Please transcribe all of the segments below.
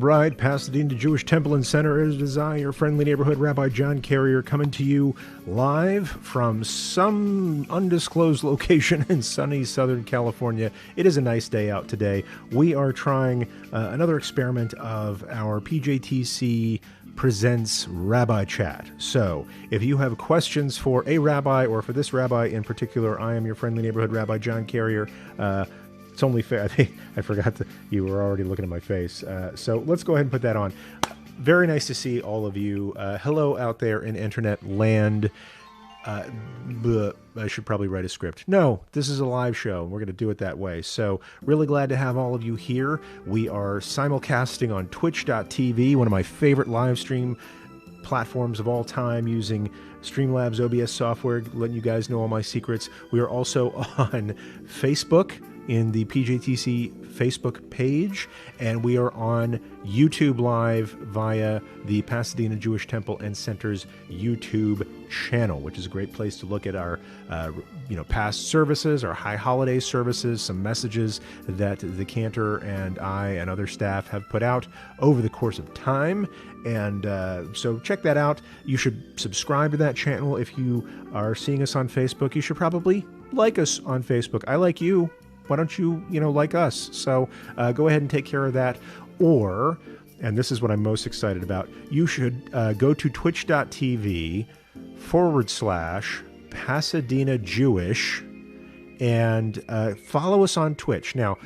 right, Pasadena Jewish Temple and Center is Desire, your friendly neighborhood Rabbi John Carrier, coming to you live from some undisclosed location in sunny Southern California. It is a nice day out today. We are trying another experiment of our PJTC presents RabbiChat. So if you have questions for a rabbi or for this rabbi in particular, I am your friendly neighborhood Rabbi John Carrier. It's only fair. I think I forgot that you were already looking at my face. So let's go ahead and put that on. Very nice to see all of you. Hello out there in internet land. I should probably write a script. No, this is a live show. We're going to do it that way. So really glad to have all of you here. We are simulcasting on twitch.tv, one of my favorite live stream platforms of all time, using Streamlabs OBS software, letting you guys know all my secrets. We are also on Facebook in the PJTC Facebook page, and we are on YouTube Live via the Pasadena Jewish Temple and Center's YouTube channel, which is a great place to look at our past services, our high holiday services, some messages that the cantor and I and other staff have put out over the course of time. And so check that out. You should subscribe to that channel. If you are seeing us on Facebook, you should probably like us on Facebook. I like you. Why don't you, like us? So go ahead and take care of that. Or, and this is what I'm most excited about, you should go to twitch.tv/Pasadena Jewish and follow us on Twitch. Now,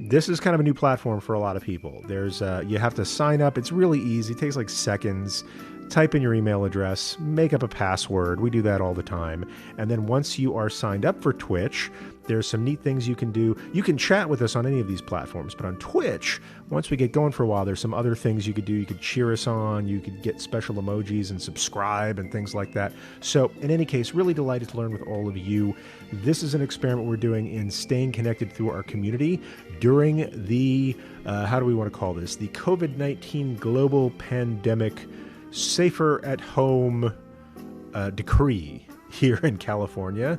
this is kind of a new platform for a lot of people. There's you have to sign up. It's really easy. It takes like seconds. Type in your email address, make up a password. We do that all the time. And then once you are signed up for Twitch, there's some neat things you can do. You can chat with us on any of these platforms, but on Twitch, once we get going for a while, there's some other things you could do. You could cheer us on, you could get special emojis and subscribe and things like that. So in any case, really delighted to learn with all of you. This is an experiment we're doing in staying connected through our community during the, how do we want to call this? The COVID-19 global pandemic safer at home decree here in California.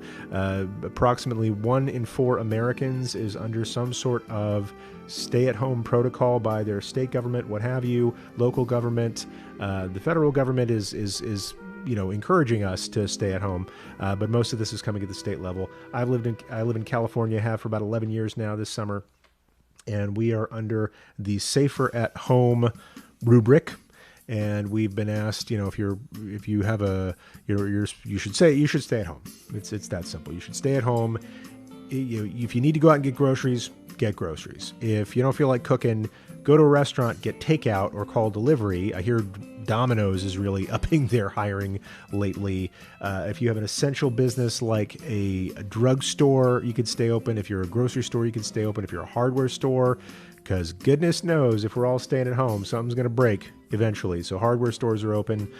Approximately 1 in 4 Americans is under some sort of stay-at-home protocol by their state government, what have you, local government. The federal government is encouraging us to stay at home, but most of this is coming at the state level. I live in California, have for about 11 years now this summer, and we are under the safer at home rubric. And we've been asked, if you have you should stay at home. It's that simple. You should stay at home. If you need to go out and get groceries, get groceries. If you don't feel like cooking, go to a restaurant, get takeout or call delivery. I hear Domino's is really upping their hiring lately. If you have an essential business like a drugstore, you could stay open. If you're a grocery store, you can stay open. If you're a hardware store, because goodness knows if we're all staying at home, something's going to break eventually. So hardware stores are open.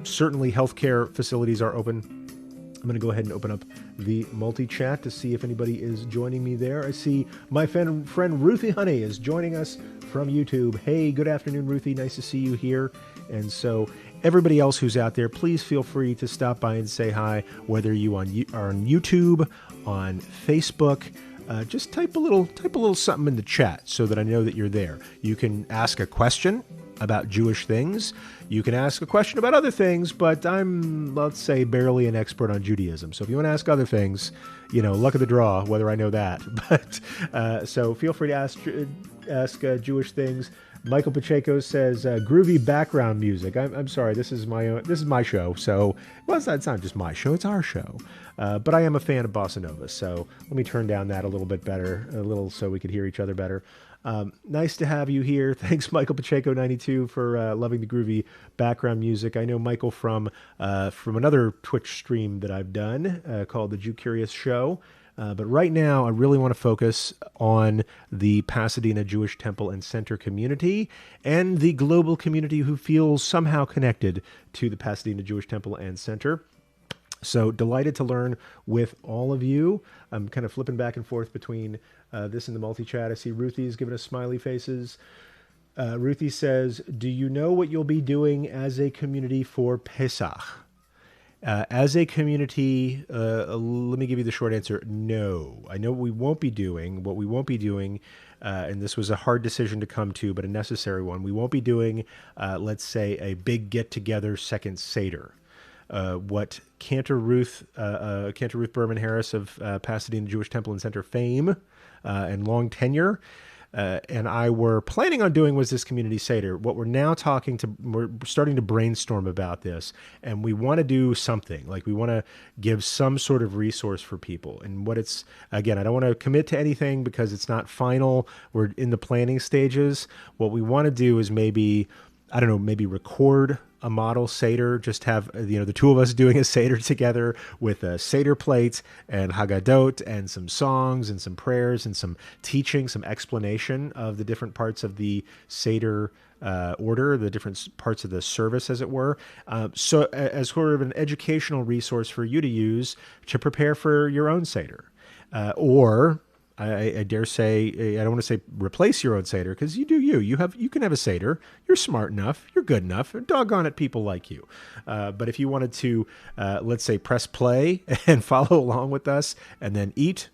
Certainly healthcare facilities are open. I'm going to go ahead and open up the multi-chat to see if anybody is joining me there. I see my friend Ruthie Honey is joining us from YouTube. Hey, good afternoon, Ruthie. Nice to see you here. And so everybody else who's out there, please feel free to stop by and say hi, whether you are on YouTube, on Facebook. Just type a little something in the chat so that I know that you're there. You can ask a question about Jewish things. You can ask a question about other things, but I'm, let's say, barely an expert on Judaism. So if you want to ask other things, luck of the draw, whether I know that. But so feel free to ask Jewish things. Michael Pacheco says groovy background music. I'm sorry, this is my show. So it's not just my show, it's our show. But I am a fan of bossa nova, so let me turn down that a little bit better, so we could hear each other better. Nice to have you here. Thanks, Michael Pacheco 92, for loving the groovy background music. I know Michael from another Twitch stream that I've done called the Jew Curious Show. But right now, I really want to focus on the Pasadena Jewish Temple and Center community and the global community who feels somehow connected to the Pasadena Jewish Temple and Center. So delighted to learn with all of you. I'm kind of flipping back and forth between this and the multi-chat. I see Ruthie's giving us smiley faces. Ruthie says, do you know what you'll be doing as a community for Pesach? As a community, let me give you the short answer. No. I know what we won't be doing. What we won't be doing, and this was a hard decision to come to, but a necessary one. We won't be doing, let's say, a big get-together second Seder. What Cantor Ruth Berman Harris of Pasadena Jewish Temple and Center fame and long tenure, and I were planning on doing was this community Seder. What we're starting to brainstorm about this, and we want to do something. Like we want to give some sort of resource for people. And what it's, again, I don't want to commit to anything because it's not final. We're in the planning stages. What we want to do is maybe, I don't know, maybe record a model Seder, just have, the two of us doing a Seder together with a Seder plate and Haggadot and some songs and some prayers and some teaching, some explanation of the different parts of the Seder order, the different parts of the service, as it were. So as sort of an educational resource for you to use to prepare for your own Seder. Or I dare say, I don't want to say replace your own Seder, because you do you can have a Seder. You're smart enough. You're good enough. Doggone it, people like you. But if you wanted to, let's say, press play and follow along with us, and then eat,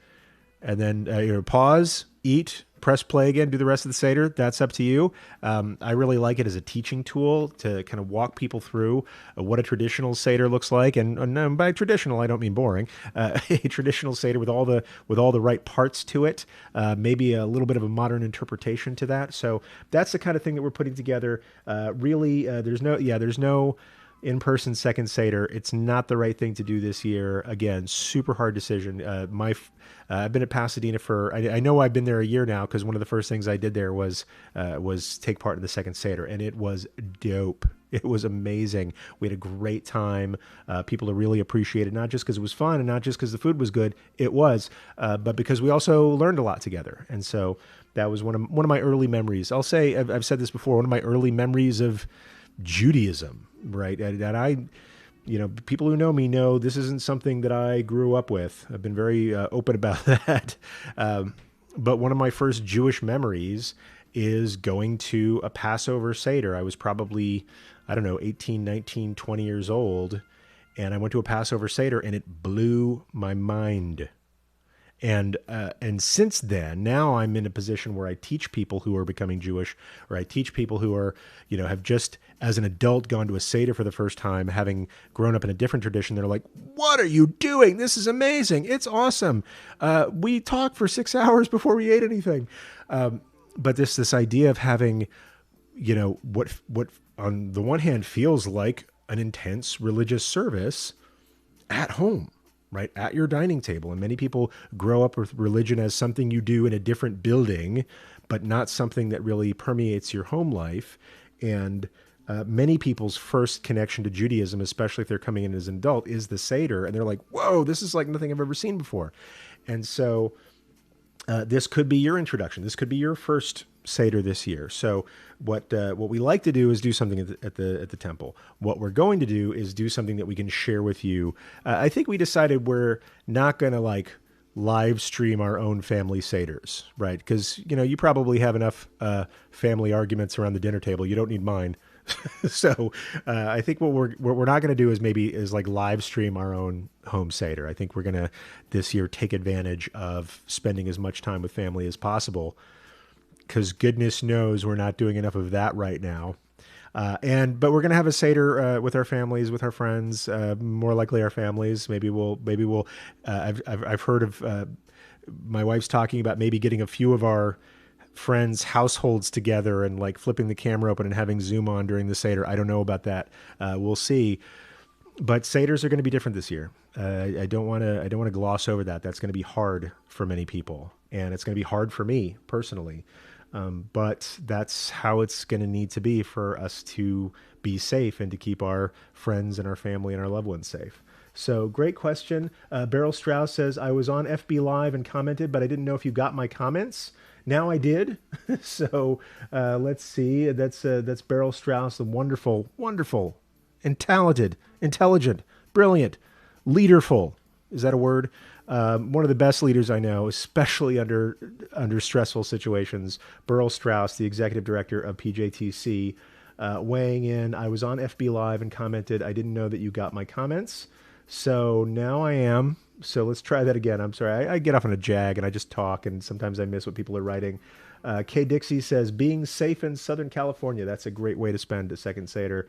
and then pause, eat, press play again, do the rest of the Seder, that's up to you. I really like it as a teaching tool to kind of walk people through what a traditional Seder looks like. And by traditional, I don't mean boring. A traditional Seder with all the right parts to it, maybe a little bit of a modern interpretation to that. So that's the kind of thing that we're putting together. Really, there's no in-person second Seder. It's not the right thing to do this year. Again, super hard decision. I've been at Pasadena I know I've been there a year now, because one of the first things I did there was take part in the second Seder, and it was dope. It was amazing. We had a great time. People really appreciated, not just because it was fun and not just because the food was good. It was, but because we also learned a lot together. And so that was one of my early memories. I'll say, I've said this before, one of my early memories of Judaism, right? That people who know me know this isn't something that I grew up with. I've been very open about that. But one of my first Jewish memories is going to a Passover Seder. I was probably, 18, 19, 20 years old. And I went to a Passover Seder, and it blew my mind. And since then, now I'm in a position where I teach people who are becoming Jewish, or I teach people who are, have just as an adult gone to a Seder for the first time, having grown up in a different tradition. They're like, "What are you doing? This is amazing. It's awesome. We talked for 6 hours before we ate anything." But this idea of having, what on the one hand feels like an intense religious service at home, right, at your dining table. And many people grow up with religion as something you do in a different building, but not something that really permeates your home life. And many people's first connection to Judaism, especially if they're coming in as an adult, is the Seder. And they're like, "Whoa, this is like nothing I've ever seen before." And so this could be your introduction. This could be your first Seder this year. So what we like to do is do something at the temple. What we're going to do is do something that we can share with you. I think we decided we're not going to live stream our own family Seders, right? Because you probably have enough family arguments around the dinner table. You don't need mine. So I think what we're not going to do is live stream our own home Seder. I think we're going to this year take advantage of spending as much time with family as possible, because goodness knows we're not doing enough of that right now. But we're going to have a Seder with our families, with our friends, more likely our families. Maybe we'll. I've heard of my wife's talking about maybe getting a few of our friends' households together and flipping the camera open and having Zoom on during the Seder. I don't know about that. We'll see. But Seders are going to be different this year. I don't want to gloss over that. That's going to be hard for many people, and it's going to be hard for me personally. But that's how it's going to need to be for us to be safe and to keep our friends and our family and our loved ones safe. So great question. Beryl Strauss says, "I was on FB Live and commented, but I didn't know if you got my comments." Now I did. So let's see. That's Beryl Strauss, the wonderful, wonderful, and talented, intelligent, brilliant, leaderful. Is that a word? One of the best leaders I know, especially under stressful situations. Beryl Strauss, the executive director of PJTC, weighing in. I was on FB Live and commented, I didn't know that you got my comments. So now I am. So let's try that again. I'm sorry. I get off on a jag and I just talk, and sometimes I miss what people are writing. K Dixie says, being safe in Southern California. That's a great way to spend a second Seder.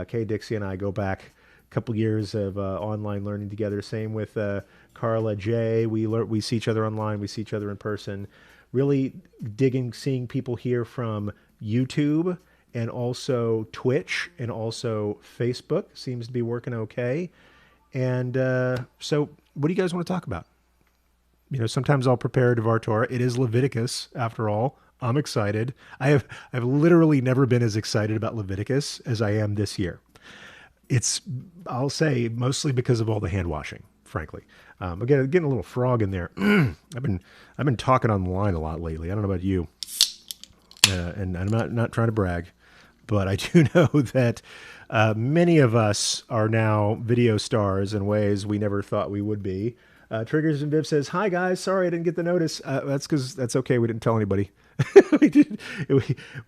K Dixie and I go back a couple years of online learning together. Same with Carla J. We see each other online. We see each other in person. Really digging, seeing people here from YouTube and also Twitch and also Facebook seems to be working okay. And so what do you guys want to talk about? Sometimes I'll prepare a Devar Torah. It is Leviticus, after all. I'm excited. I've literally never been as excited about Leviticus as I am this year. It's, I'll say, mostly because of all the hand washing, frankly. Again, getting a little frog in there. I've been talking online a lot lately. I don't know about you, and I'm not trying to brag, but I do know that many of us are now video stars in ways we never thought we would be. Triggers and Viv says, "Hi guys, sorry I didn't get the notice." That's because that's okay. We didn't tell anybody.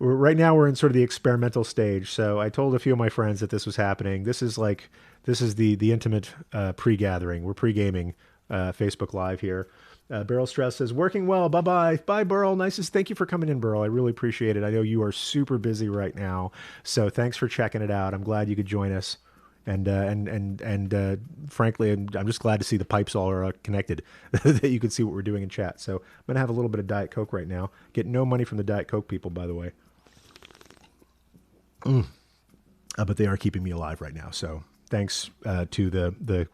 Right now we're in sort of the experimental stage. So I told a few of my friends that this was happening. This is the intimate pre-gathering. We're pre-gaming Facebook Live here. Beryl Stress says, "Working well. Bye-bye. Bye, Beryl. Thank you for coming in, Beryl. I really appreciate it. I know you are super busy right now. So thanks for checking it out. I'm glad you could join us. And frankly, I'm just glad to see the pipes all are connected, that you can see what we're doing in chat. So I'm going to have a little bit of Diet Coke right now. Get no money from the Diet Coke people, by the way. But they are keeping me alive right now. So thanks to the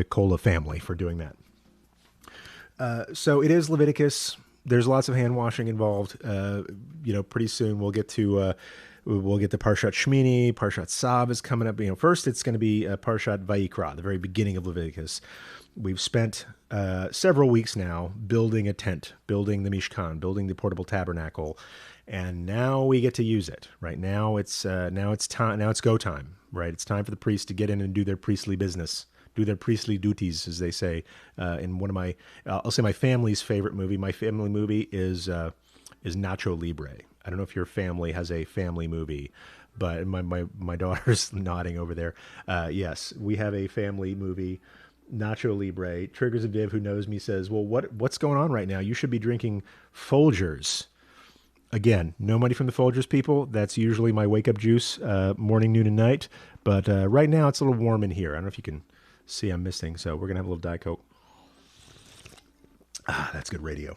Cola family for doing that. So it is Leviticus. There's lots of hand washing involved. Pretty soon we'll get to Parshat Shmini. Parshat Tzav is coming up. First it's going to be Parshat Vayikra, the very beginning of Leviticus. We've spent several weeks now building a tent, building the Mishkan, building the portable tabernacle, and now we get to use it. Right now it's time. Now it's go time. Right, it's time for the priests to get in and do their priestly business. Do their priestly duties, as they say. In one of my, I'll say my family's favorite movie. My family movie is Nacho Libre. I don't know if your family has a family movie, but my daughter's nodding over there. Yes, we have a family movie, Nacho Libre. Triggers and Viv, who knows me, says, "Well, what's going on right now? You should be drinking Folgers." Again, no money from the Folgers people. That's usually my wake-up juice, morning, noon, and night. But right now it's a little warm in here. I don't know if you can see I'm missing, so we're going to have a little Diet Coke. That's good radio.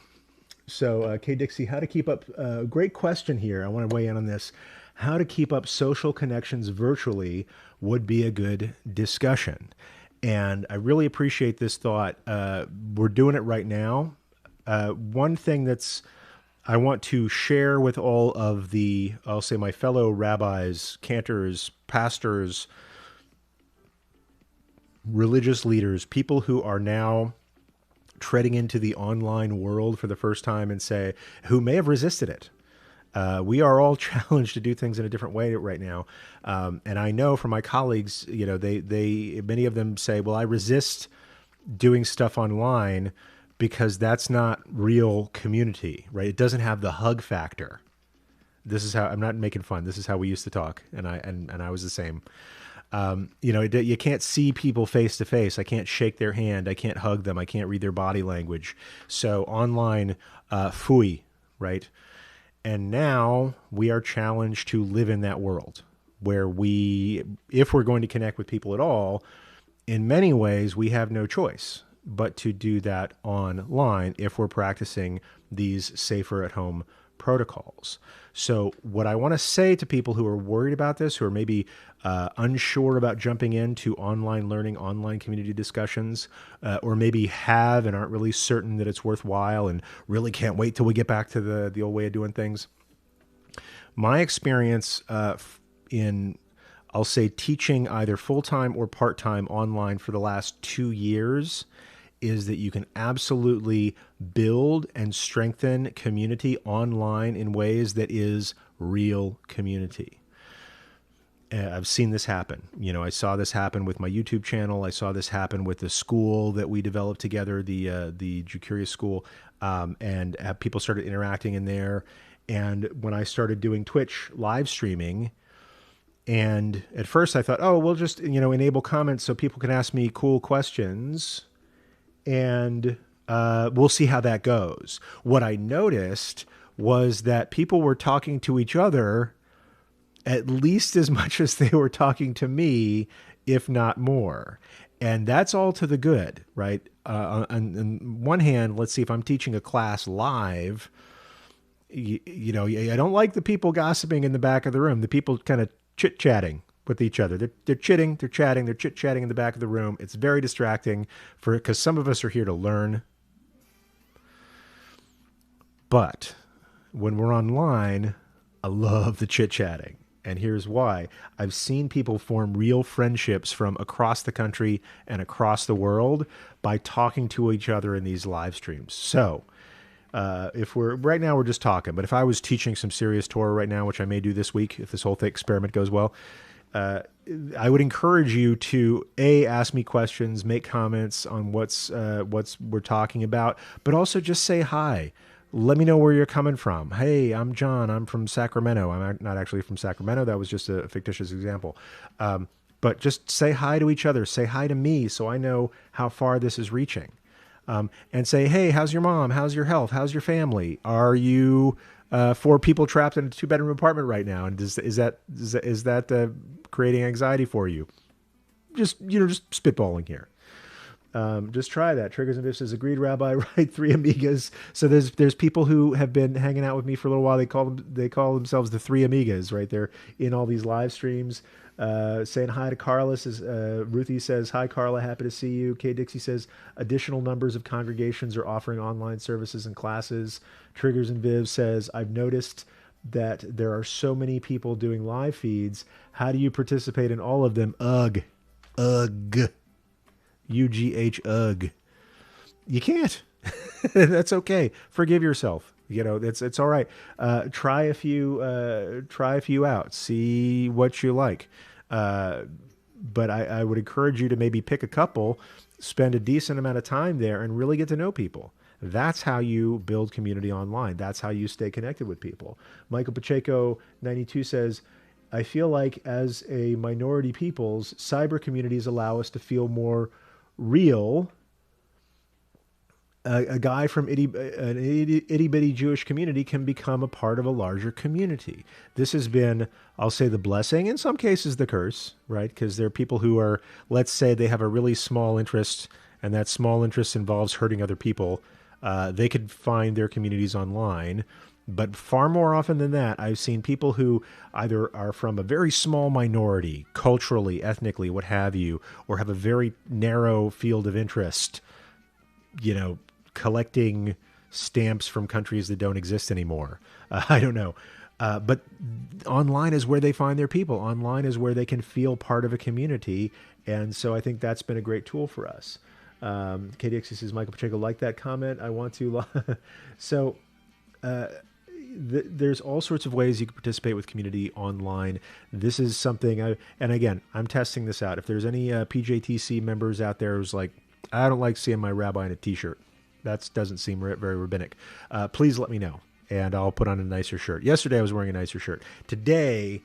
So, K Dixie, how to keep up, great question here. I want to weigh in on this. How to keep up social connections virtually would be a good discussion. And I really appreciate this thought. We're doing it right now. One thing I want to share with all of the, I'll say my fellow rabbis, cantors, pastors, religious leaders, people who are now treading into the online world for the first time and who may have resisted it. We are all challenged to do things in a different way right now. And I know from my colleagues, many of them say, well, I resist doing stuff online because that's not real community, right? It doesn't have the hug factor. This is how, I'm not making fun. This is how we used to talk. And I was the same. You can't see people face to face. I can't shake their hand. I can't hug them. I can't read their body language. So online, phooey, right? And now we are challenged to live in that world where if we're going to connect with people at all, in many ways, we have no choice but to do that online if we're practicing these safer at home protocols. So what I want to say to people who are worried about this, who are maybe unsure about jumping into online learning, online community discussions, or maybe have and aren't really certain that it's worthwhile and really can't wait till we get back to the old way of doing things. My experience in, I'll say, teaching either full-time or part-time online for the last 2 years is that you can absolutely build and strengthen community online in ways that is real community. I've seen this happen. I saw this happen with my YouTube channel. I saw this happen with the school that we developed together, the Jew Curious School, and people started interacting in there. And when I started doing Twitch live streaming, And at first I thought, oh, we'll just, enable comments so people can ask me cool questions, and we'll see how that goes. What I noticed was that people were talking to each other at least as much as they were talking to me, if not more. And that's all to the good, right? On one hand, let's see, if I'm teaching a class live, I don't like the people gossiping in the back of the room, the people kind of chit-chatting with each other. They're chitting, they're chatting, they're chit-chatting in the back of the room. It's very distracting because some of us are here to learn. But when we're online, I love the chit-chatting. And here's why. I've seen people form real friendships from across the country and across the world by talking to each other in these live streams. So if right now we're just talking, but if I was teaching some serious Torah right now, which I may do this week if this whole experiment goes well, I would encourage you to ask me questions, make comments on what's we're talking about, but also just say hi. Let me know where you're coming from. Hey, I'm John. I'm from Sacramento. I'm not actually from Sacramento. That was just a fictitious example. But just say hi to each other. Say hi to me so I know how far this is reaching. And say, hey, how's your mom? How's your health? How's your family? Are you 4 people trapped in a 2-bedroom apartment right now? And is that creating anxiety for you? Just spitballing here. Just try that. Triggers and Biff says, agreed, Rabbi, right? 3 amigas. So there's people who have been hanging out with me for a little while. They call themselves the 3 amigas, right? They're in all these live streams. Saying hi to Carla. Ruthie says, hi, Carla, happy to see you. Kay Dixie says, additional numbers of congregations are offering online services and classes. Triggers and Viv says, I've noticed that there are so many people doing live feeds. How do you participate in all of them? Ugh. UGH ugh. You can't. That's okay. Forgive yourself. It's all right. Try a few out. See what you like. But I would encourage you to maybe pick a couple, spend a decent amount of time there, and really get to know people. That's how you build community online. That's how you stay connected with people. Michael Pacheco 92 says, I feel like as a minority peoples, cyber communities allow us to feel more real. A guy from an itty bitty Jewish community can become a part of a larger community. This has been, I'll say, the blessing, in some cases the curse, right? Because there are people who are, let's say they have a really small interest, and that small interest involves hurting other people. They could find their communities online. But far more often than that, I've seen people who either are from a very small minority, culturally, ethnically, what have you, or have a very narrow field of interest, collecting stamps from countries that don't exist anymore. I don't know. But online is where they find their people. Online is where they can feel part of a community. And so I think that's been a great tool for us. KDXC says, Michael Pacheco, like that comment. I want to. So there's all sorts of ways you can participate with community online. This is something and again, I'm testing this out. If there's any PJTC members out there who's like, I don't like seeing my rabbi in a t-shirt, that doesn't seem very rabbinic, please let me know and I'll put on a nicer shirt. Yesterday I was wearing a nicer shirt. Today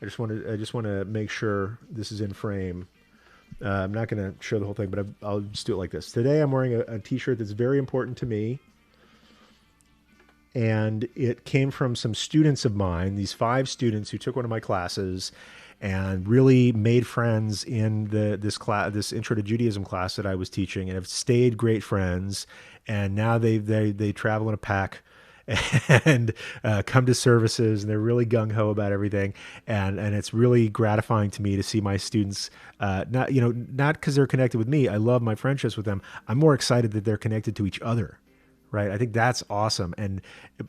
I just want to make sure this is in frame. I'm not going to show the whole thing, but I'll just do it like this. Today I'm wearing a t-shirt that's very important to me. And it came from some students of mine, these 5 students who took one of my classes and really made friends in this Intro to Judaism class that I was teaching, and have stayed great friends. And now they travel in a pack and come to services, and they're really gung-ho about everything. And it's really gratifying to me to see my students, not because they're connected with me. I love my friendships with them. I'm more excited that they're connected to each other. Right. I think that's awesome.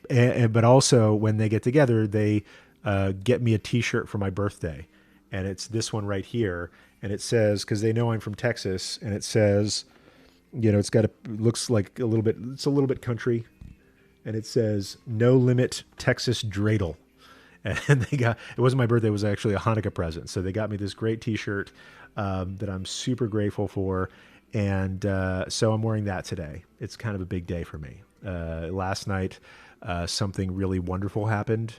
But also when they get together, they get me a t-shirt for my birthday, and it's this one right here. And it says, cause they know I'm from Texas, and it says, looks like it's a little bit country. And it says, no limit Texas dreidel. And it wasn't my birthday. It was actually a Hanukkah present. So they got me this great t-shirt that I'm super grateful for. And so I'm wearing that today. It's kind of a big day for me. Last night, something really wonderful happened.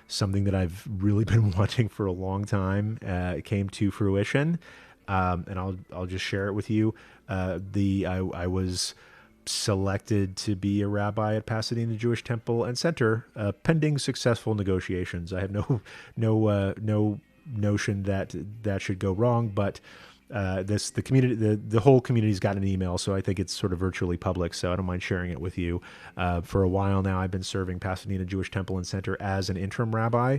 something that I've really been wanting for a long time. It came to fruition, and I'll just share it with you. I was selected to be a rabbi at Pasadena Jewish Temple and Center, pending successful negotiations. I have no notion that that should go wrong, but the community, the whole community's gotten an email, so I think it's sort of virtually public. So I don't mind sharing it with you. For a while now, I've been serving Pasadena Jewish Temple and Center as an interim rabbi,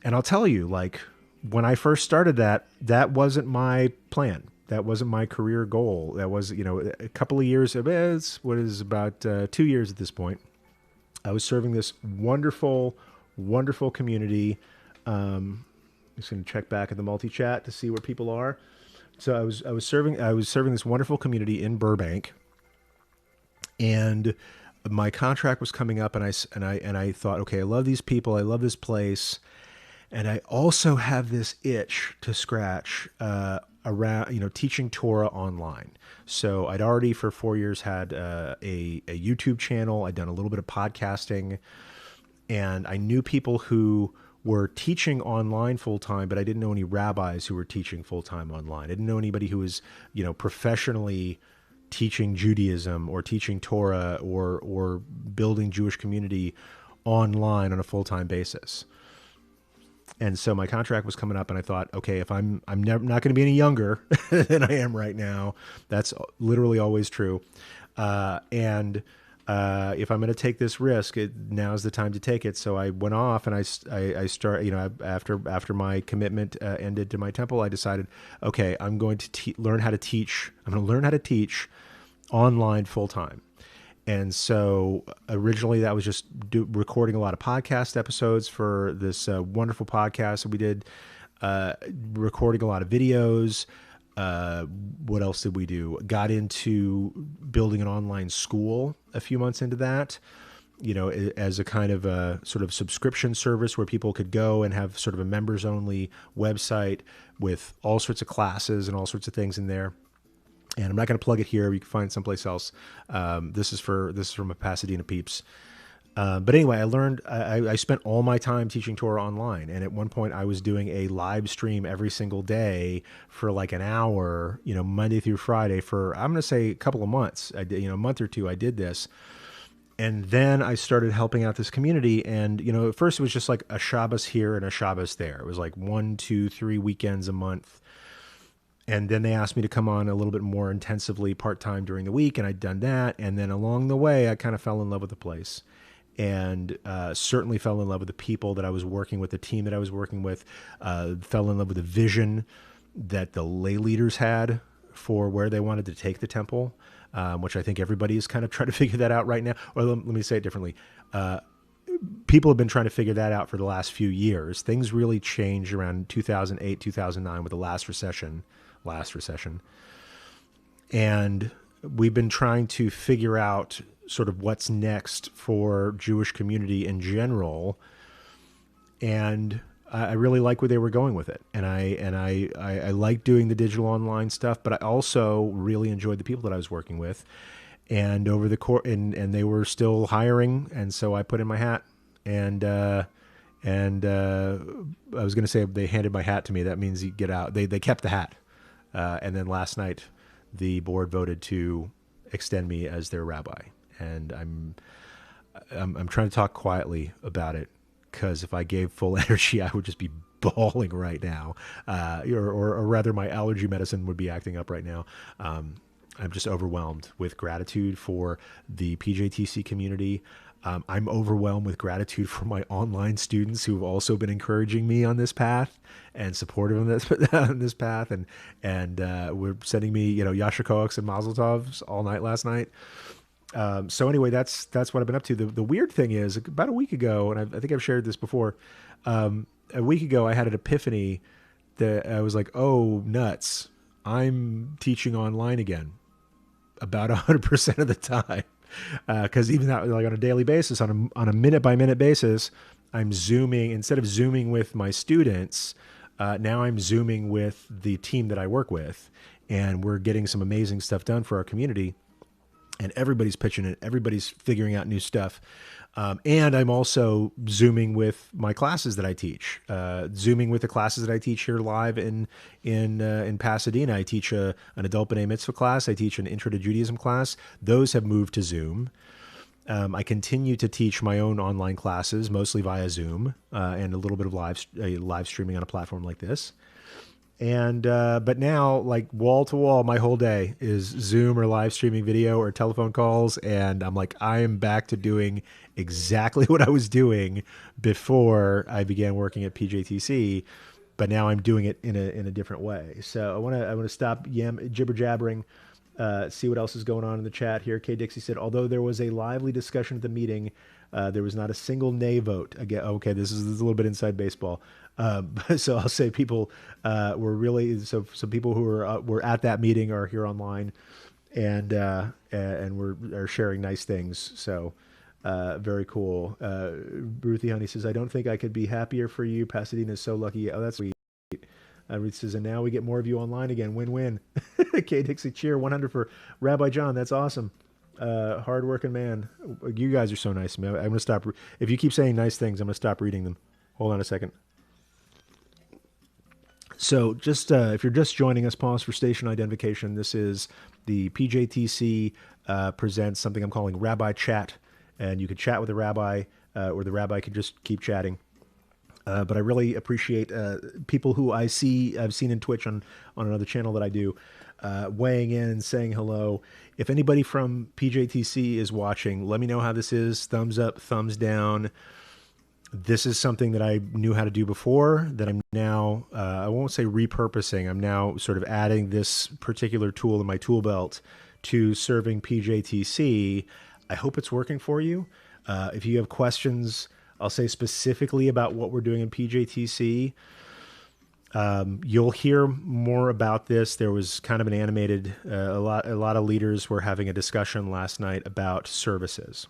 and I'll tell you, like when I first started that wasn't my plan. That wasn't my career goal. That was, a couple of years. It's what is about 2 years at this point. I was serving this wonderful, wonderful community. I'm just going to check back at the multi-chat to see where people are. So I was serving this wonderful community in Burbank, and my contract was coming up, and I thought, okay, I love these people, I love this place, and I also have this itch to scratch around, teaching Torah online. So I'd already for 4 years had a YouTube channel. I'd done a little bit of podcasting, and I knew people who were teaching online full time, but I didn't know any rabbis who were teaching full time online. I didn't know anybody who was, professionally teaching Judaism or teaching Torah or building Jewish community online on a full time basis. And so my contract was coming up, and I thought, okay, if I'm never not going to be any younger than I am right now, that's literally always true. And if I'm going to take this risk, now's the time to take it. So I went off, and I start, after my commitment ended to my temple, I decided, okay, I'm going to learn how to teach. I'm going to learn how to teach online full time. And so originally that was just recording a lot of podcast episodes for this wonderful podcast that we did, recording a lot of videos. What else did we do? Got into building an online school a few months into that, as a kind of a sort of subscription service where people could go and have sort of a members only website with all sorts of classes and all sorts of things in there. And I'm not going to plug it here. You can find it someplace else. This is from a Pasadena peeps. But anyway, I spent all my time teaching Torah online. And at one point I was doing a live stream every single day for like an hour, Monday through Friday for, I'm going to say a couple of months. I did, a month or two, I did this. And then I started helping out this community. And, at first it was just like a Shabbos here and a Shabbos there. It was like 1, 2, 3 weekends a month. And then they asked me to come on a little bit more intensively part-time during the week, and I'd done that. And then along the way, I kind of fell in love with the place, and certainly fell in love with the people that I was working with, the team that I was working with, fell in love with the vision that the lay leaders had for where they wanted to take the temple, which I think everybody is kind of trying to figure that out right now. Or let me say it differently. People have been trying to figure that out for the last few years. Things really changed around 2008, 2009 with the last recession. And we've been trying to figure out sort of what's next for Jewish community in general. And I really like where they were going with it. And I like doing the digital online stuff, but I also really enjoyed the people that I was working with. And over the course, and they were still hiring. And so I put in my hat, and I was going to say they handed my hat to me. That means you get out. They kept the hat. And then last night, the board voted to extend me as their rabbi, and I'm trying to talk quietly about it, because if I gave full energy, I would just be bawling right now, or rather, my allergy medicine would be acting up right now. I'm just overwhelmed with gratitude for the PJTC community. I'm overwhelmed with gratitude for my online students who have also been encouraging me on this path and supportive on this path. And we're sending me, Yasher Koachs and Mazel Tovs all night last night. So anyway, that's what I've been up to. The weird thing is, about a week ago, and I think I've shared this before, a week ago, I had an epiphany that I was like, oh, nuts. I'm teaching online again about 100% of the time. Because even that, like on a daily basis, on a minute by minute basis, I'm Zooming. Instead of Zooming with my students, now I'm Zooming with the team that I work with, and we're getting some amazing stuff done for our community. and everybody's pitching it. Everybody's figuring out new stuff. And I'm also Zooming with my classes that I teach. Zooming with the classes that I teach here live in Pasadena. I teach an adult B'nai Mitzvah class. I teach an Intro to Judaism class. Those have moved to Zoom. I continue to teach my own online classes, mostly via Zoom, and a little bit of live streaming on a platform like this. And but now, like wall to wall, my whole day is Zoom or live streaming video or telephone calls, and I'm like, I am back to doing exactly what I was doing before I began working at PJTC, but now I'm doing it in a different way. So I want to stop jibber jabbering. See what else is going on in the chat here. Kay Dixie said, although there was a lively discussion at the meeting, there was not a single nay vote. Again, okay, this is a little bit inside baseball. So I'll say people were really some people who were at that meeting are here online, and are sharing nice things. So very cool. Ruthie Honey says, I don't think I could be happier for you. Pasadena is so lucky. Oh, that's sweet. Ruth says, and now we get more of you online again. Win-win. Kay Dixie, cheer 100 for Rabbi John. That's awesome. Hardworking man. You guys are so nice to me. I'm going to stop. If you keep saying nice things, I'm going to stop reading them. Hold on a second. So just if you're just joining us, pause for station identification. This is the PJTC presents something I'm calling RabbiChat, and you could chat with the rabbi, or the rabbi could just keep chatting. But I really appreciate people who I've seen in Twitch on another channel that I do, weighing in and saying hello. If anybody from PJTC is watching, let me know how this is. Thumbs up, thumbs down. This is something that I knew how to do before that I'm now, I won't say repurposing. I'm now sort of adding this particular tool in my tool belt to serving PJTC. I hope it's working for you. If you have questions, I'll say specifically about what we're doing in PJTC. You'll hear more about this. There was kind of an animated, a lot of leaders were having a discussion last night about services.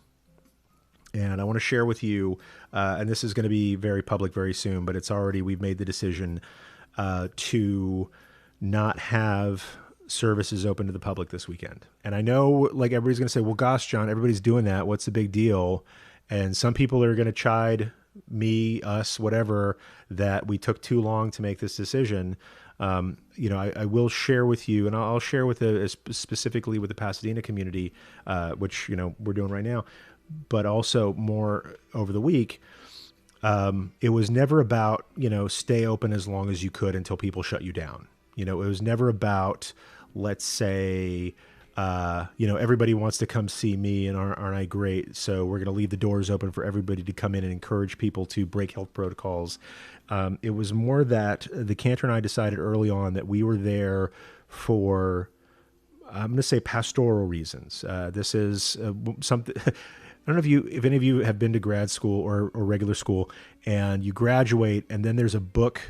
And I want to share with you, and this is going to be very public very soon, but we've made the decision to not have services open to the public this weekend. And I know like everybody's going to say, well, gosh, John, everybody's doing that. What's the big deal? And some people are going to chide me, us, whatever, that we took too long to make this decision. I will share with you, and I'll share with specifically with the Pasadena community, which, we're doing right now, but also more over the week. It was never about, stay open as long as you could until people shut you down. It was never about, let's say, everybody wants to come see me and aren't I great? So we're going to leave the doors open for everybody to come in and encourage people to break health protocols. It was more that the cantor and I decided early on that we were there for, I'm going to say pastoral reasons. This is something, I don't know if any of you have been to grad school or regular school and you graduate and then there's a book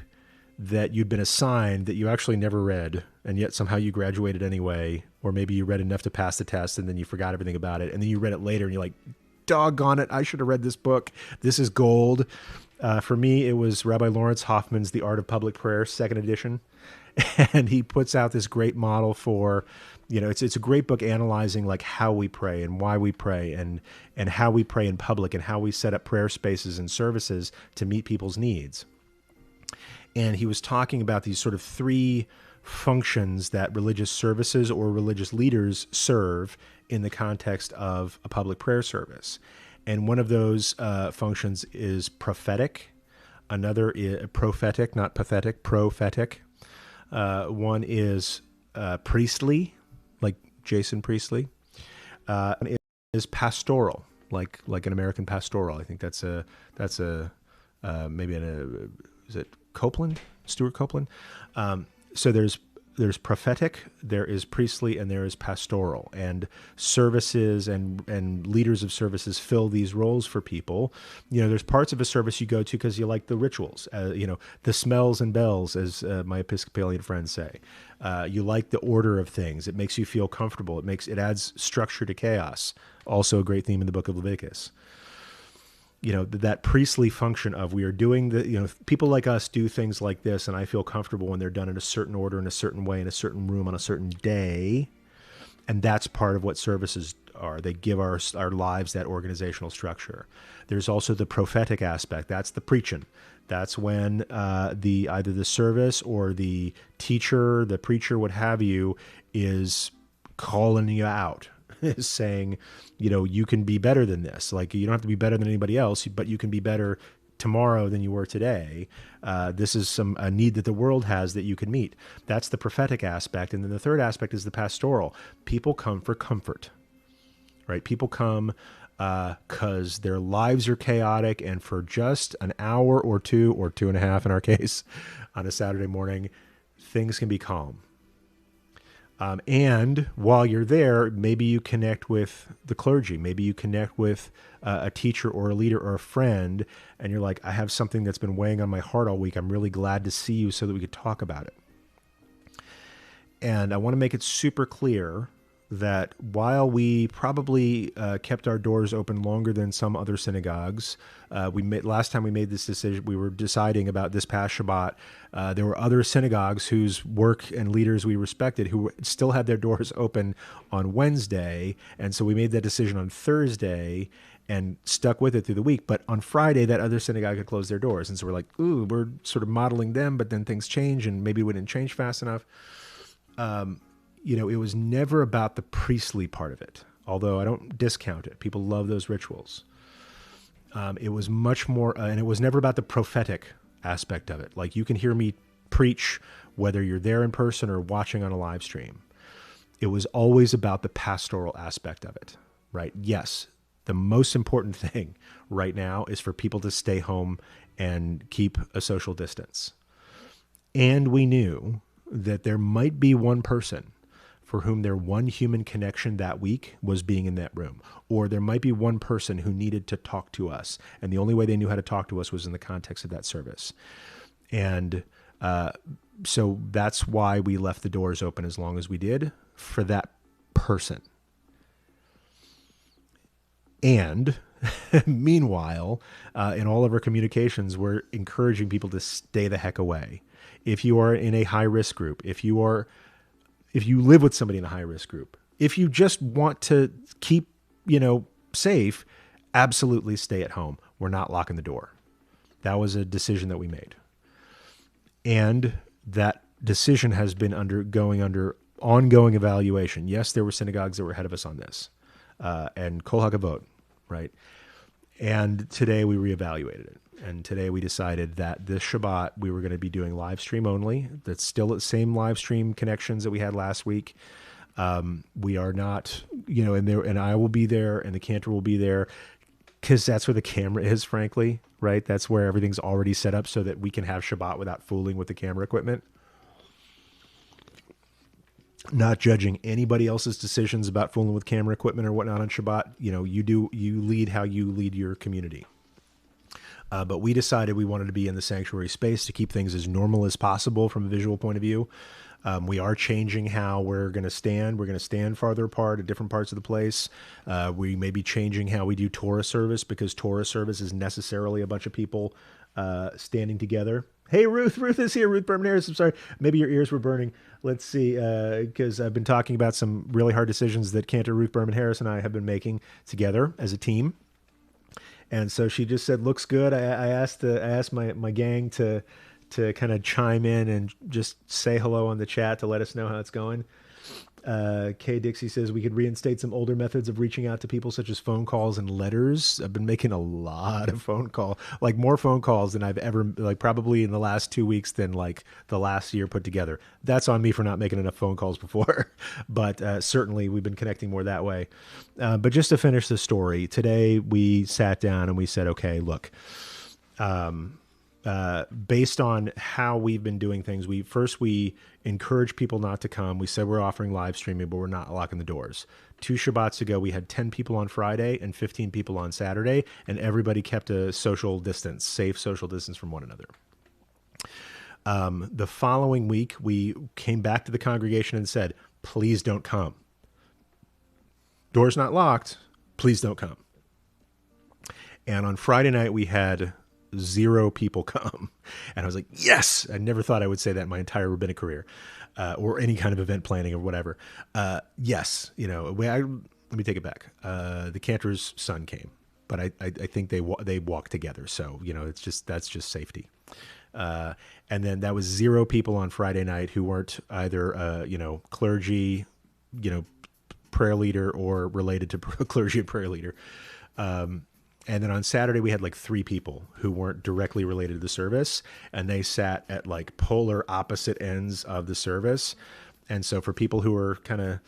that you'd been assigned that you actually never read, and yet somehow you graduated anyway, or maybe you read enough to pass the test and then you forgot everything about it, and then you read it later and you're like, doggone it, I should have read this book. This is gold. For me, it was Rabbi Lawrence Hoffman's The Art of Public Prayer, 2nd edition, and he puts out this great model for, it's a great book analyzing like how we pray and why we pray and how we pray in public and how we set up prayer spaces and services to meet people's needs. And he was talking about these sort of 3 functions that religious services or religious leaders serve in the context of a public prayer service. And one of those functions is prophetic. Another is prophetic, not pathetic, prophetic. One is priestly, like Jason Priestley. And it is pastoral, like an American pastoral. I think that's maybe is it Copeland, Stuart Copeland? So there's prophetic, there is priestly, and there is pastoral. And services and leaders of services fill these roles for people. There's parts of a service you go to because you like the rituals, the smells and bells, as my Episcopalian friends say. You like the order of things. It makes you feel comfortable. It adds structure to chaos. Also a great theme in the book of Leviticus. That priestly function of we are doing people like us do things like this, and I feel comfortable when they're done in a certain order, in a certain way, in a certain room on a certain day. And that's part of what services are. They give our lives that organizational structure. There's also the prophetic aspect. That's the preaching. That's when either the service or the teacher, the preacher, what have you, is calling you out, is saying, you can be better than this. Like, you don't have to be better than anybody else, but you can be better tomorrow than you were today. This is a need that the world has that you can meet. That's the prophetic aspect. And then the third aspect is the pastoral. People come for comfort, right? People come because their lives are chaotic, and for just an hour or 2.5 in our case, on a Saturday morning, things can be calm. And while you're there, maybe you connect with the clergy. Maybe you connect with a teacher or a leader or a friend, and you're like, I have something that's been weighing on my heart all week. I'm really glad to see you so that we could talk about it. And I want to make it super clear that while we probably kept our doors open longer than some other synagogues, last time we made this decision, we were deciding about this past Shabbat. There were other synagogues whose work and leaders we respected who still had their doors open on Wednesday, and so we made that decision on Thursday and stuck with it through the week. But on Friday, that other synagogue had closed their doors, and so we're like, ooh, we're sort of modeling them, but then things change, and maybe we didn't change fast enough. It was never about the priestly part of it, although I don't discount it. People love those rituals. It was much more, and it was never about the prophetic aspect of it. Like, you can hear me preach whether you're there in person or watching on a live stream. It was always about the pastoral aspect of it, right? Yes, the most important thing right now is for people to stay home and keep a social distance. And we knew that there might be one person for whom their one human connection that week was being in that room. Or there might be one person who needed to talk to us, and the only way they knew how to talk to us was in the context of that service. And so that's why we left the doors open as long as we did for that person. And meanwhile, in all of our communications, we're encouraging people to stay the heck away. If you are in a high-risk group, if you live with somebody in a high-risk group, if you just want to keep, safe, absolutely stay at home. We're not locking the door. That was a decision that we made. And that decision has been undergoing ongoing evaluation. Yes, there were synagogues that were ahead of us on this. And kol hakavod, right? And today we reevaluated it. And today we decided that this Shabbat we were going to be doing live stream only. That's still the same live stream connections that we had last week. We are not, and I will be there, and the cantor will be there, because that's where the camera is, frankly, right? That's where everything's already set up so that we can have Shabbat without fooling with the camera equipment. Not judging anybody else's decisions about fooling with camera equipment or whatnot on Shabbat. You lead how you lead your community. But we decided we wanted to be in the sanctuary space to keep things as normal as possible from a visual point of view. We are changing how we're going to stand. We're going to stand farther apart at different parts of the place. We may be changing how we do Torah service, because Torah service is necessarily a bunch of people standing together. Hey, Ruth is here. Ruth Berman Harris. I'm sorry. Maybe your ears were burning. Let's see, because I've been talking about some really hard decisions that Cantor Ruth Berman Harris and I have been making together as a team. And so she just said, looks good. I asked my gang to kind of chime in and just say hello on the chat to let us know how it's going. Kay Dixie says we could reinstate some older methods of reaching out to people, such as phone calls and letters. I've been making a lot of phone calls, like more phone calls than I've ever, like probably in the last 2 weeks than like the last year put together. That's on me for not making enough phone calls before, but certainly we've been connecting more that way. But just to finish the story, today we sat down and we said, okay, look, based on how we've been doing things, we encouraged people not to come. We said we're offering live streaming, but we're not locking the doors. 2 Shabbats ago, we had 10 people on Friday and 15 people on Saturday, and everybody kept a safe social distance from one another. The following week, we came back to the congregation and said, please don't come. Doors not locked, please don't come. And on Friday night, we had 0 people come. And I was like, yes, I never thought I would say that in my entire rabbinic career, or any kind of event planning or whatever. Yes, let me take it back. The cantor's son came, but I think they walked together. So, that's just safety. And then that was 0 people on Friday night who weren't either, clergy, prayer leader or related to clergy and prayer leader. And then on Saturday, we had like 3 people who weren't directly related to the service, and they sat at like polar opposite ends of the service. And so for people who are kind of,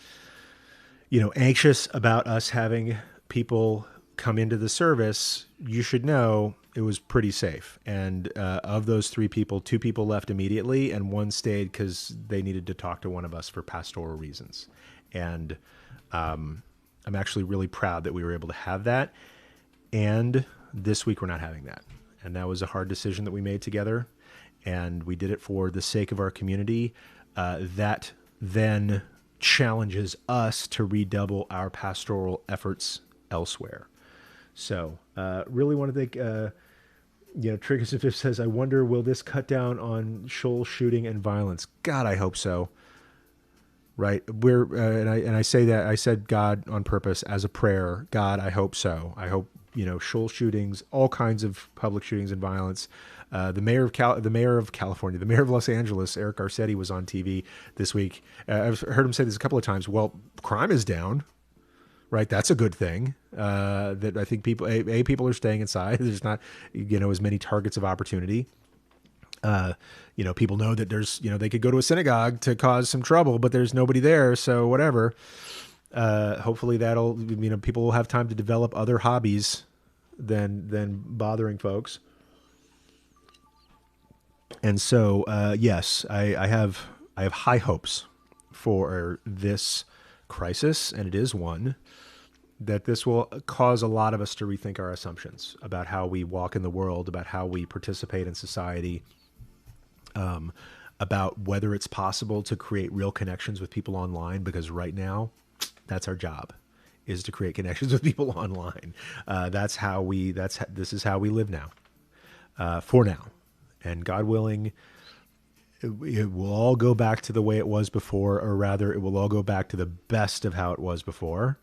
anxious about us having people come into the service, you should know it was pretty safe. And of those 3 people, 2 people left immediately, and 1 stayed because they needed to talk to one of us for pastoral reasons. And I'm actually really proud that we were able to have that. And this week we're not having that. And that was a hard decision that we made together. And we did it for the sake of our community. That then challenges us to redouble our pastoral efforts elsewhere. So really want to thank, Triggers and Fifth says, I wonder, will this cut down on shoal shooting and violence? God, I hope so. Right. And I say that, I said God on purpose as a prayer. God, I hope so. I hope, shoal shootings, all kinds of public shootings and violence. The mayor of California, the mayor of Los Angeles, Eric Garcetti, was on TV this week. I've heard him say this a couple of times. Well, crime is down, right? That's a good thing. That I think people are staying inside. There's not, as many targets of opportunity. People know that there's, they could go to a synagogue to cause some trouble, but there's nobody there. So whatever. Hopefully that'll, people will have time to develop other hobbies than bothering folks. And so, yes, I have high hopes for this crisis, and it is one that this will cause a lot of us to rethink our assumptions about how we walk in the world, about how we participate in society, about whether it's possible to create real connections with people online, because right now that's our job, is to create connections with people online. This is how we live now, for now. And God willing, it will all go back to the way it was before, or rather, it will all go back to the best of how it was before,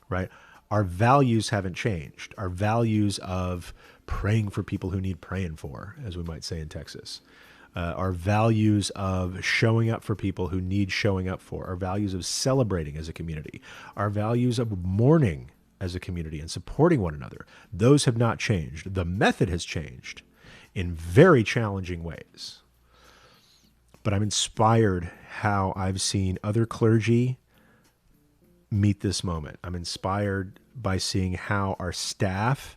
right? Our values haven't changed. Our values of praying for people who need praying for, as we might say in Texas. Our values of showing up for people who need showing up for. Our values of celebrating as a community. Our values of mourning as a community and supporting one another. Those have not changed. The method has changed in very challenging ways. But I'm inspired how I've seen other clergy meet this moment. I'm inspired by seeing how our staff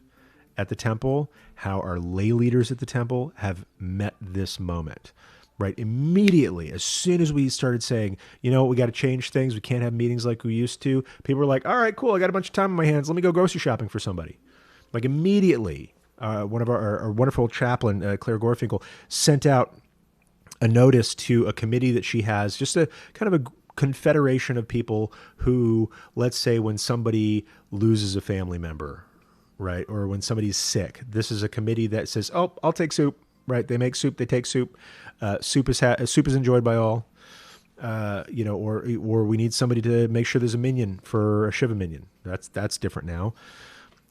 at the temple, how our lay leaders at the temple have met this moment. Right? Immediately, as soon as we started saying, we got to change things, we can't have meetings like we used to, people were like, all right, cool, I got a bunch of time on my hands, let me go grocery shopping for somebody. Like immediately, one of our wonderful chaplain, Claire Gorfinkel, sent out a notice to a committee that she has, just a kind of a confederation of people who, let's say when somebody loses a family member, right? Or when somebody's sick, this is a committee that says, oh, I'll take soup, right? They make soup, they take soup. Soup is enjoyed by all, or we need somebody to make sure there's a minyan for a Shiva minyan. That's different now.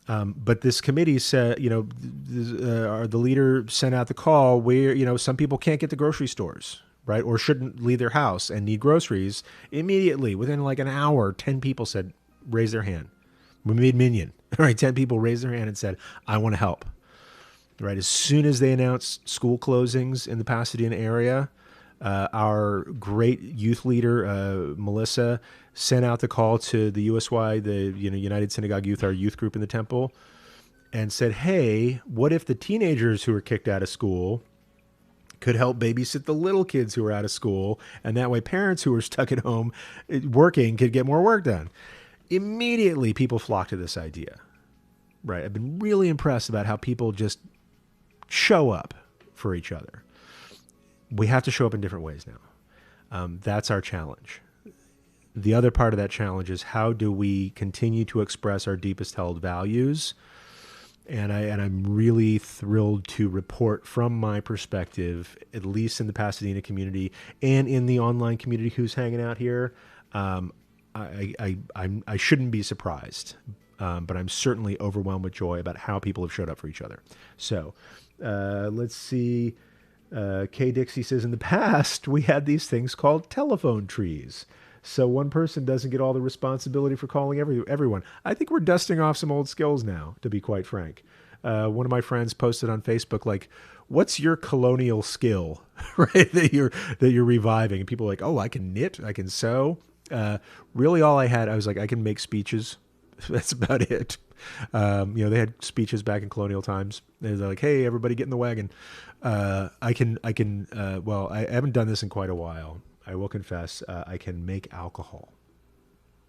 But this committee said, the leader sent out the call where, some people can't get to grocery stores, right? Or shouldn't leave their house and need groceries. Immediately, within like an hour, 10 people said, raise their hand. We made minyan, right? 10 people raised their hand and said, I want to help, right? As soon as they announced school closings in the Pasadena area, our great youth leader, Melissa, sent out the call to the USY, the United Synagogue Youth, our youth group in the temple, and said, hey, what if the teenagers who were kicked out of school could help babysit the little kids who are out of school, and that way parents who are stuck at home working could get more work done. Immediately, people flocked to this idea, right? I've been really impressed about how people just show up for each other. We have to show up in different ways now. That's our challenge. The other part of that challenge is, how do we continue to express our deepest held values? And I'm really thrilled to report from my perspective, at least in the Pasadena community and in the online community who's hanging out here, I shouldn't be surprised, but I'm certainly overwhelmed with joy about how people have showed up for each other. So let's see. Kay Dixie says, in the past, we had these things called telephone trees. So one person doesn't get all the responsibility for calling everyone. I think we're dusting off some old skills now, to be quite frank. One of my friends posted on Facebook, like, what's your colonial skill, right? That you're reviving. And people are like, oh, I can knit, I can sew. Really all I was like, I can make speeches. That's about it. They had speeches back in colonial times. They're like, hey, everybody get in the wagon. I haven't done this in quite a while. I will confess, I can make alcohol.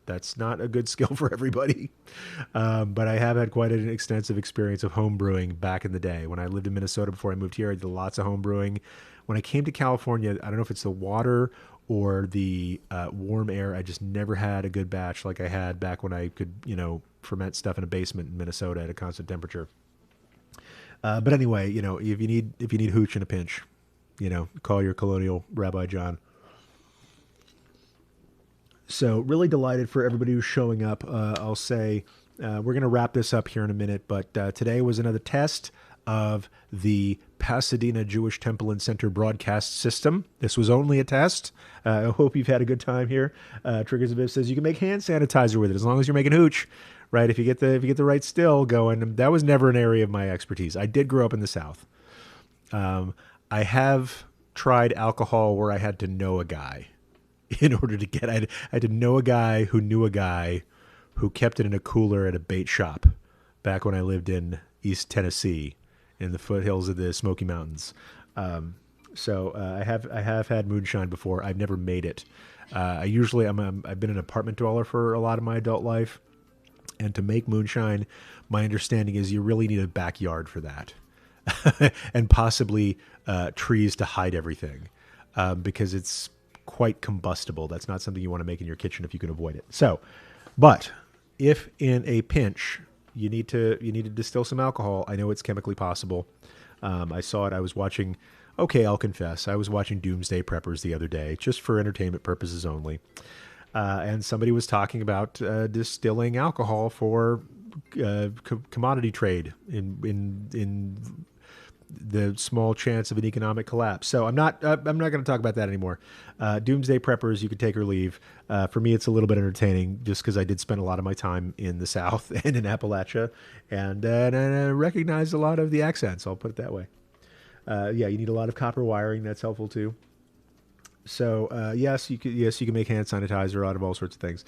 That's not a good skill for everybody. But I have had quite an extensive experience of home brewing back in the day. When I lived in Minnesota before I moved here, I did lots of home brewing. When I came to California, I don't know if it's the water or the warm air. I just never had a good batch like I had back when I could, ferment stuff in a basement in Minnesota at a constant temperature. But anyway, if you need hooch in a pinch, call your colonial Rabbi John. So really delighted for everybody who's showing up. I'll say we're going to wrap this up here in a minute, but today was another test of the Pasadena Jewish Temple and Center broadcast system. This was only a test. I hope you've had a good time here. Triggers of Viv says you can make hand sanitizer with it as long as you're making hooch, right? If you get the right still going. That was never an area of my expertise. I did grow up in the South. I have tried alcohol where I had to know a guy in order to get. I had to know a guy who knew a guy who kept it in a cooler at a bait shop back when I lived in East Tennessee, in the foothills of the Smoky Mountains. So I have had moonshine before. I've never made it. I've been an apartment dweller for a lot of my adult life, and to make moonshine, my understanding is you really need a backyard for that, and possibly trees to hide everything, because it's quite combustible. That's not something you want to make in your kitchen if you can avoid it. So, but if in a pinch you need to distill some alcohol, I know it's chemically possible. I saw it. I was watching. Okay, I'll confess. I was watching Doomsday Preppers the other day, just for entertainment purposes only. And somebody was talking about distilling alcohol for commodity trade in the small chance of an economic collapse. So I'm not going to talk about that anymore. Doomsday Preppers, you can take or leave. For me, it's a little bit entertaining just because I did spend a lot of my time in the South and in Appalachia, and I recognized a lot of the accents. I'll put it that way. You need a lot of copper wiring. That's helpful too. So yes, you can make hand sanitizer out of all sorts of things.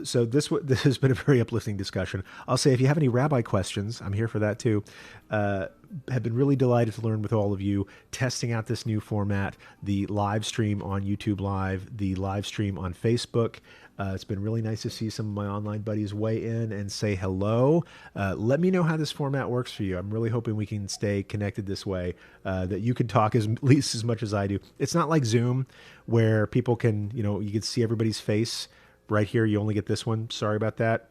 So this has been a very uplifting discussion. I'll say if you have any rabbi questions, I'm here for that too. Have been really delighted to learn with all of you, testing out this new format, the live stream on YouTube Live, the live stream on Facebook. It's been really nice to see some of my online buddies weigh in and say hello. Let me know how this format works for you. I'm really hoping we can stay connected this way, that you can talk at least as much as I do. It's not like Zoom where people can, you can see everybody's face right here. You only get this one. Sorry about that.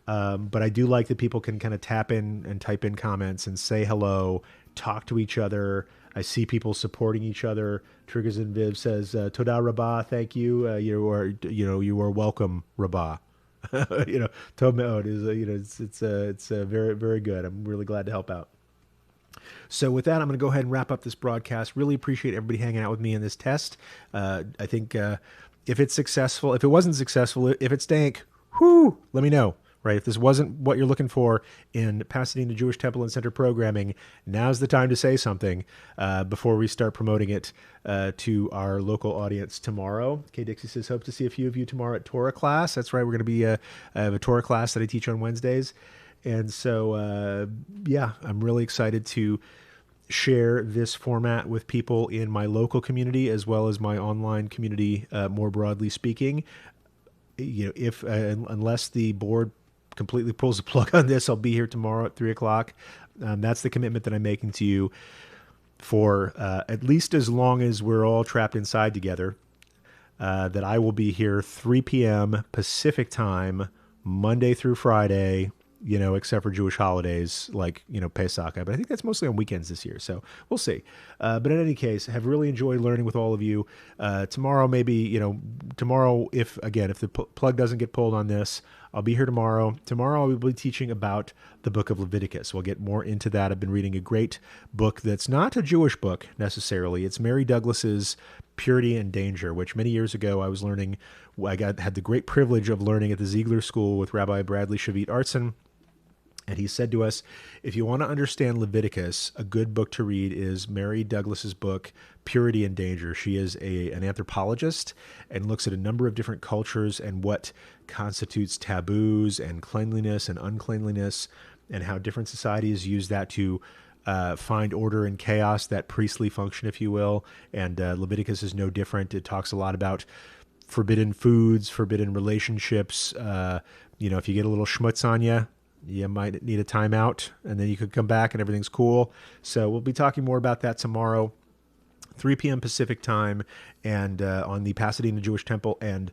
But I do like that people can kind of tap in and type in comments and say hello, talk to each other. I see people supporting each other. Triggers and Viv says, Toda Rabah, thank you. You are welcome, Rabah. Tov Me'od is, it's very, very good. I'm really glad to help out. So with that, I'm going to go ahead and wrap up this broadcast. Really appreciate everybody hanging out with me in this test. I think if it's successful, if it wasn't successful, if it stank, let me know. Right? If this wasn't what you're looking for in Pasadena Jewish Temple and Center programming, now's the time to say something before we start promoting it to our local audience tomorrow. Kay Dixie says, hope to see a few of you tomorrow at Torah class. That's right. We're going to be I have a Torah class that I teach on Wednesdays. And so, I'm really excited to share this format with people in my local community as well as my online community, more broadly speaking. If unless the board completely pulls the plug on this, I'll be here tomorrow at 3:00. That's the commitment that I'm making to you for at least as long as we're all trapped inside together, that I will be here 3 p.m. Pacific time, Monday through Friday, except for Jewish holidays like, Pesach. But I think that's mostly on weekends this year. So we'll see. But in any case, have really enjoyed learning with all of you. Tomorrow, maybe, tomorrow, if the plug doesn't get pulled on this, I'll be here tomorrow. Tomorrow, I will be teaching about the book of Leviticus. We'll get more into that. I've been reading a great book that's not a Jewish book necessarily. It's Mary Douglas's Purity and Danger, which many years ago I was learning. Had the great privilege of learning at the Ziegler School with Rabbi Bradley Shavit Artson. And he said to us, if you want to understand Leviticus, a good book to read is Mary Douglas's book, Purity and Danger. She is an anthropologist and looks at a number of different cultures and what constitutes taboos and cleanliness and uncleanliness, and how different societies use that to find order in chaos, that priestly function, if you will. And Leviticus is no different. It talks a lot about forbidden foods, forbidden relationships. If you get a little schmutz on you, you might need a timeout, and then you could come back and everything's cool. So we'll be talking more about that tomorrow, 3 p.m. Pacific time, and on the Pasadena Jewish Temple and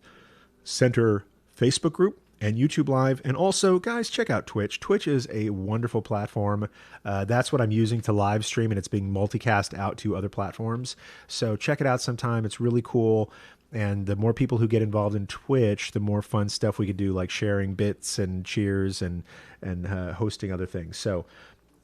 Center Facebook group and YouTube Live. And also, guys, check out Twitch. Twitch is a wonderful platform. That's what I'm using to live stream, and it's being multicast out to other platforms. So check it out sometime. It's really cool. And the more people who get involved in Twitch, the more fun stuff we could do, like sharing bits and cheers and hosting other things. So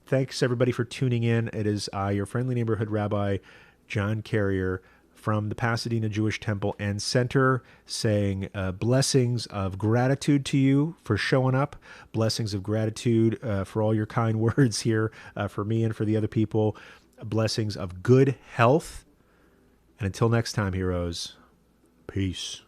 thanks, everybody, for tuning in. It is your friendly neighborhood rabbi, John Carrier, from the Pasadena Jewish Temple and Center, saying blessings of gratitude to you for showing up, blessings of gratitude for all your kind words here for me and for the other people, blessings of good health. And until next time, heroes, peace.